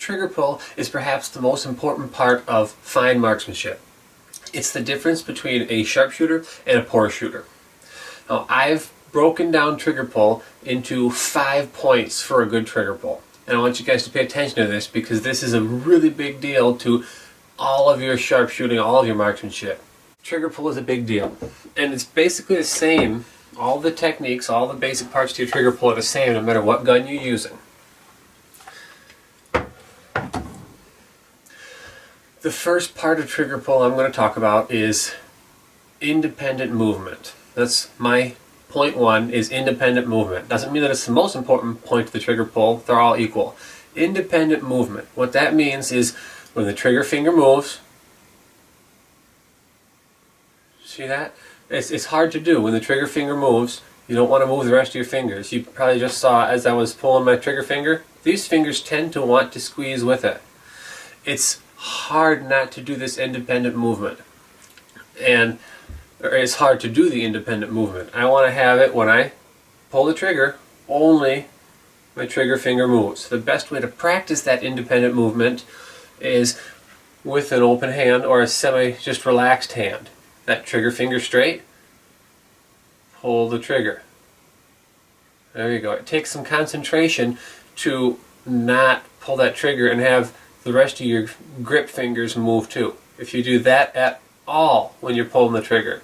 Trigger pull is perhaps the most important part of fine marksmanship. It's the difference between a sharpshooter and a poor shooter. Now, I've broken down trigger pull into 5 points for a good trigger pull. And I want you guys to pay attention to this because this is a really big deal to all of your sharpshooting, all of your marksmanship. Trigger pull is a big deal. And it's basically the same. All the techniques, all the basic parts to your trigger pull are the same no matter what gun you're using. The first part of trigger pull I'm going to talk about is independent movement. That's my point one, is independent movement. Doesn't mean that it's the most important point to the trigger pull. They're all equal. Independent movement. What that means is when the trigger finger moves, see that? It's hard to do. When the trigger finger moves, you don't want to move the rest of your fingers. You probably just saw as I was pulling my trigger finger, these fingers tend to want to squeeze with it. It's hard not to do this independent movement. Or it's hard to do the independent movement. I want to have it when I pull the trigger, only my trigger finger moves. The best way to practice that independent movement is with an open hand or a just relaxed hand. That trigger finger straight, pull the trigger. There you go. It takes some concentration to not pull that trigger and have the rest of your grip fingers move too. If you do that at all when you're pulling the trigger,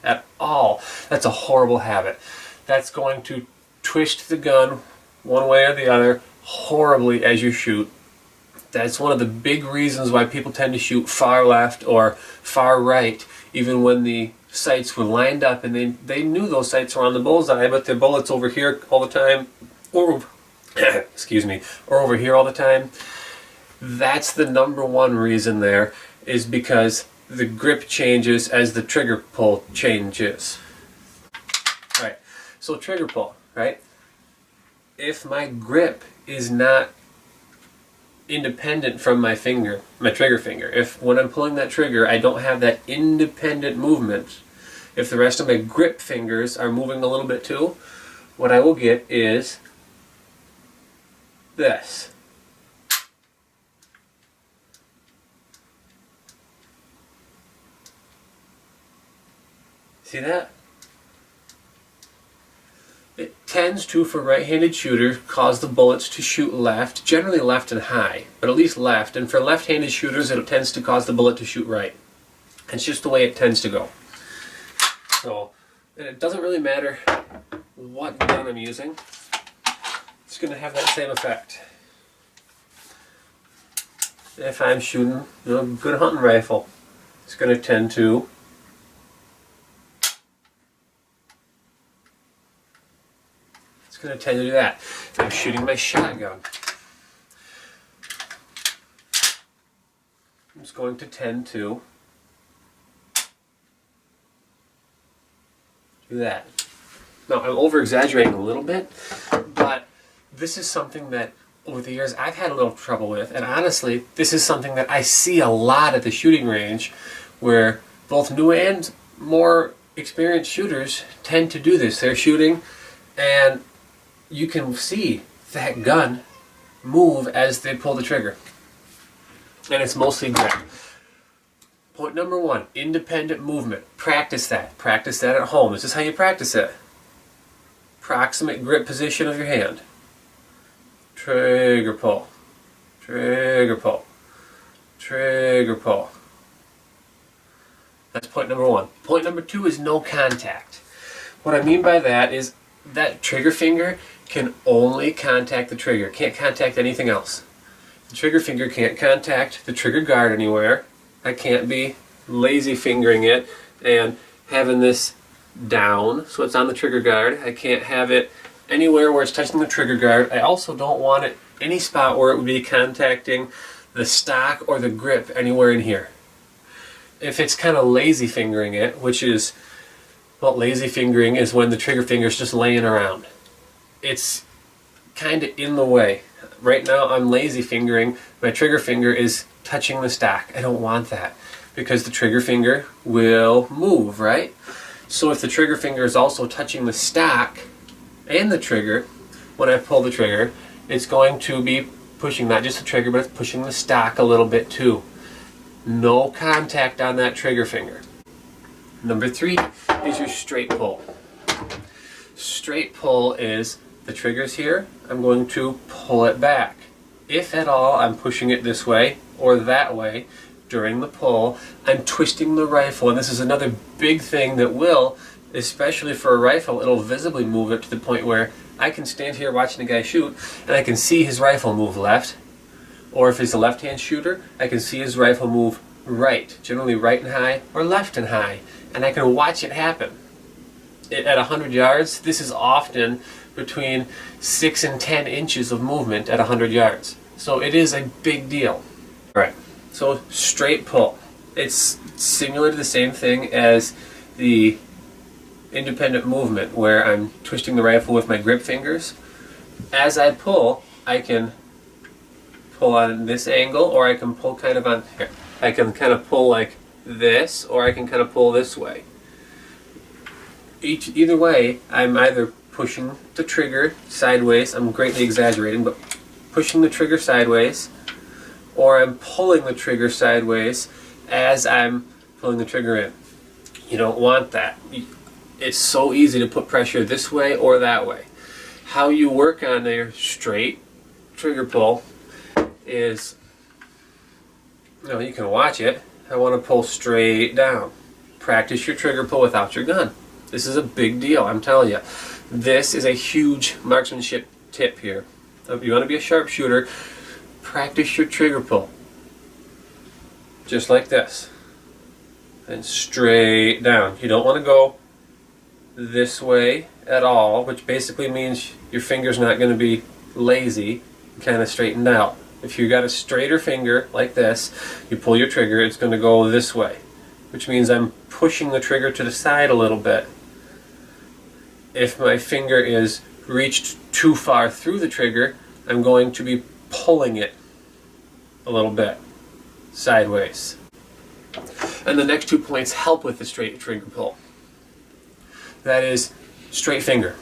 at all, that's a horrible habit. That's going to twist the gun one way or the other horribly as you shoot. That's one of the big reasons why people tend to shoot far left or far right, even when the sights were lined up and they knew those sights were on the bullseye, but their bullet's over here all the time, or excuse me, or over here all the time. That's the number one reason there, is because the grip changes as the trigger pull changes. Alright, so trigger pull, right? If my grip is not independent from my finger, my trigger finger, if when I'm pulling that trigger I don't have that independent movement, if the rest of my grip fingers are moving a little bit too, what I will get is this. See that? It tends to, for right-handed shooters, cause the bullets to shoot left, generally left and high, but at least left. And for left-handed shooters, it tends to cause the bullet to shoot right. It's just the way it tends to go. So, and it doesn't really matter what gun I'm using. It's going to have that same effect. If I'm shooting a good hunting rifle, it's going to tend to do that. If I'm shooting my shotgun, it's going to tend to do that. Now, I'm over-exaggerating a little bit, but this is something that over the years I've had a little trouble with, and honestly, this is something that I see a lot at the shooting range, where both new and more experienced shooters tend to do this. They're shooting, and you can see that gun move as they pull the trigger. And it's mostly grip. Point number one, independent movement. Practice that. Practice that at home. This is how you practice it. Proximate grip position of your hand. Trigger pull. Trigger pull. Trigger pull. That's point number one. Point number two is no contact. What I mean by that is that trigger finger can only contact the trigger, can't contact anything else. The trigger finger can't contact the trigger guard anywhere. I can't be lazy fingering it and having this down so it's on the trigger guard. I can't have it anywhere where it's touching the trigger guard. I also don't want it any spot where it would be contacting the stock or the grip anywhere in here. If it's kind of lazy fingering it, which is, well, lazy fingering is when the trigger finger is just laying around. It's kind of in the way. Right now I'm lazy fingering, my trigger finger is touching the stock. I don't want that because the trigger finger will move, right? So if the trigger finger is also touching the stock and the trigger, when I pull the trigger, it's going to be pushing not just the trigger, but it's pushing the stock a little bit too. No contact on that trigger finger. Number 3 is your straight pull. Straight pull is the trigger's here, I'm going to pull it back. If at all I'm pushing it this way or that way during the pull, I'm twisting the rifle, and this is another big thing that will, especially for a rifle, it'll visibly move it to the point where I can stand here watching a guy shoot and I can see his rifle move left, or if he's a left-hand shooter, I can see his rifle move right, generally right and high or left and high, and I can watch it happen. At 100 yards, this is often between 6 and 10 inches of movement at 100 yards. So it is a big deal. Right. So straight pull. It's similar to the same thing as the independent movement where I'm twisting the rifle with my grip fingers. As I pull, I can pull on this angle, or I can pull kind of on here. I can kind of pull like this, or I can kind of pull this way. Either way, I'm either pushing the trigger sideways, I'm greatly exaggerating, but pushing the trigger sideways, or I'm pulling the trigger sideways as I'm pulling the trigger in. You don't want that. It's so easy to put pressure this way or that way. How you work on their straight trigger pull is, you can watch it. I want to pull straight down. Practice your trigger pull without your gun. This is a big deal, I'm telling you. This is a huge marksmanship tip here. If you want to be a sharpshooter, practice your trigger pull. Just like this. And straight down. You don't want to go this way at all, which basically means your finger's not going to be lazy, kind of straightened out. If you got a straighter finger like this, you pull your trigger, it's going to go this way, which means I'm pushing the trigger to the side a little bit. If my finger is reached too far through the trigger, I'm going to be pulling it a little bit sideways. And the next 2 points help with the straight trigger pull. That is straight finger.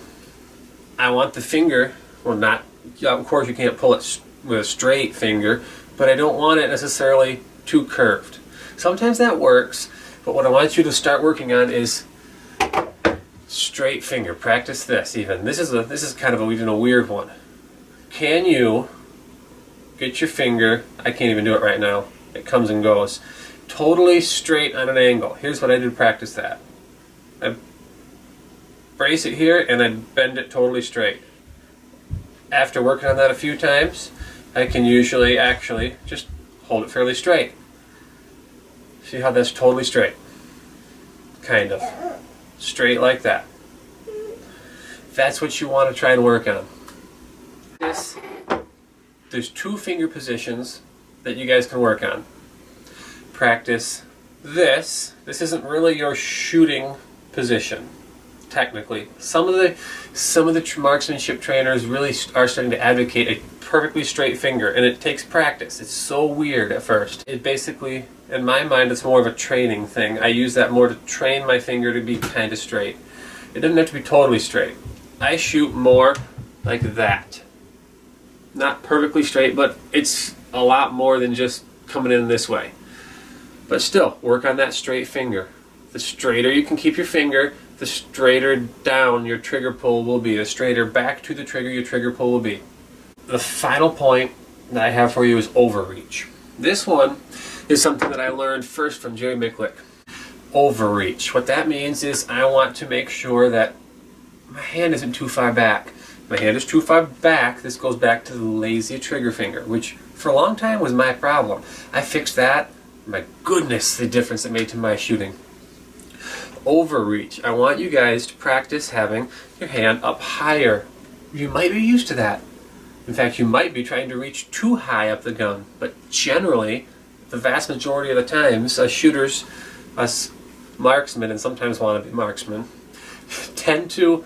I want the finger, well, not, of course you can't pull it with a straight finger, but I don't want it necessarily too curved. Sometimes that works, but what I want you to start working on is straight finger. Practice this even. This is kind of even a weird one. Can you get your finger, I can't even do it right now, it comes and goes, totally straight on an angle. Here's what I do to practice that. I brace it here and I bend it totally straight. After working on that a few times, I can usually actually just hold it fairly straight. See how that's totally straight? Kind of. Straight like that. That's what you want to try and work on. There's 2 finger positions that you guys can work on. Practice this. This isn't really your shooting position, technically. Some of the marksmanship trainers really are starting to advocate a perfectly straight finger, and it takes practice. It's so weird at first. It basically, in my mind, it's more of a training thing. I use that more to train my finger to be kind of straight. It doesn't have to be totally straight. I shoot more like that. Not perfectly straight, but it's a lot more than just coming in this way. But still, work on that straight finger. The straighter you can keep your finger, the straighter down your trigger pull will be. The straighter back to the trigger your trigger pull will be. The final point that I have for you is overreach. This one is something that I learned first from Jerry Micklick. Overreach. What that means is I want to make sure that my hand isn't too far back. If my hand is too far back, this goes back to the lazy trigger finger, which for a long time was my problem. I fixed that. My goodness, the difference it made to my shooting. Overreach. I want you guys to practice having your hand up higher. You might be used to that. In fact, you might be trying to reach too high up the gun, but generally, the vast majority of the times, us marksmen, and sometimes wannabe marksmen, tend to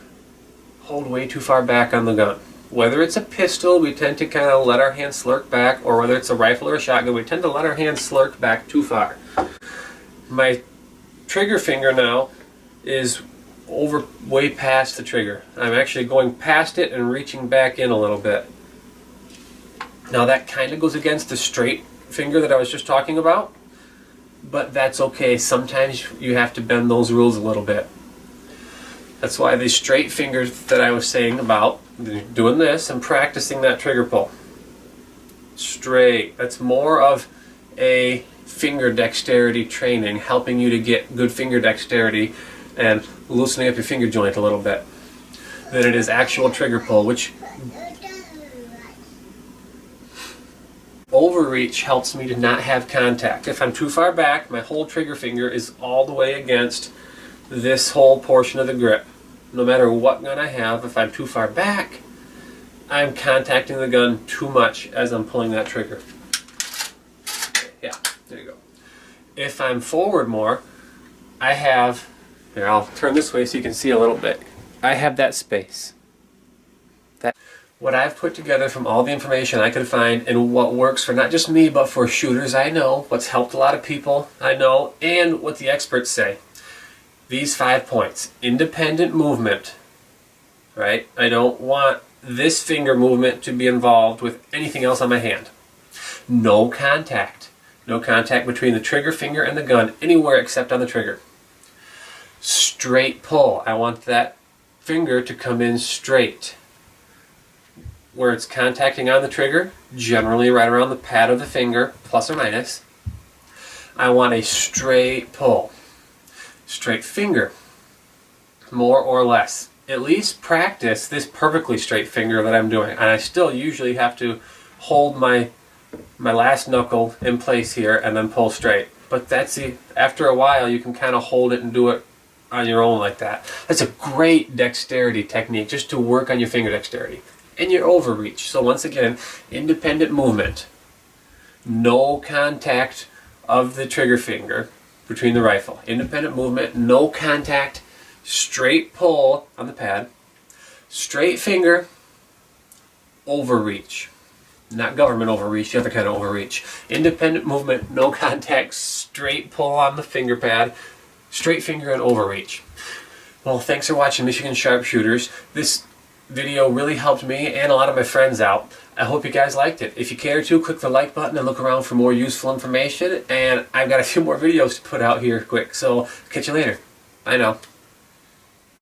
hold way too far back on the gun. Whether it's a pistol, we tend to kind of let our hands slurk back, or whether it's a rifle or a shotgun, we tend to let our hands slurk back too far. My trigger finger now is way past the trigger. I'm actually going past it and reaching back in a little bit. Now that kind of goes against the straight finger that I was just talking about, but that's okay. Sometimes you have to bend those rules a little bit. That's why the straight fingers that I was saying about, doing this and practicing that trigger pull. Straight. That's more of a finger dexterity training, helping you to get good finger dexterity and loosening up your finger joint a little bit, than it is actual trigger pull, which overreach helps me to not have contact. If I'm too far back, my whole trigger finger is all the way against this whole portion of the grip. No matter what gun I have, if I'm too far back, I'm contacting the gun too much as I'm pulling that trigger. Yeah, there you go. If I'm forward more, I have, here, I'll turn this way so you can see a little bit. I have that space. What I've put together from all the information I could find and what works for not just me but for shooters I know, what's helped a lot of people I know, and what the experts say. These 5 points. Independent movement, right? I don't want this finger movement to be involved with anything else on my hand. No contact. No contact between the trigger finger and the gun anywhere except on the trigger. Straight pull. I want that finger to come in straight. Where it's contacting on the trigger, generally right around the pad of the finger, plus or minus. I want a straight pull. Straight finger, more or less. At least practice this perfectly straight finger that I'm doing. And I still usually have to hold my last knuckle in place here and then pull straight. But that's after a while you can kind of hold it and do it on your own like that. That's a great dexterity technique just to work on your finger dexterity. And your overreach. So once again, independent movement. No contact of the trigger finger between the rifle. Independent movement, no contact, straight pull on the pad. Straight finger, overreach. Not government overreach, the other kind of overreach. Independent movement, no contact, straight pull on the finger pad. Straight finger and overreach. Well, thanks for watching Michigan Sharpshooters. This video really helped me and a lot of my friends out. I hope you guys liked it. If you care to, click the like button and look around for more useful information. And I've got a few more videos to put out here quick. So catch you later. Bye now.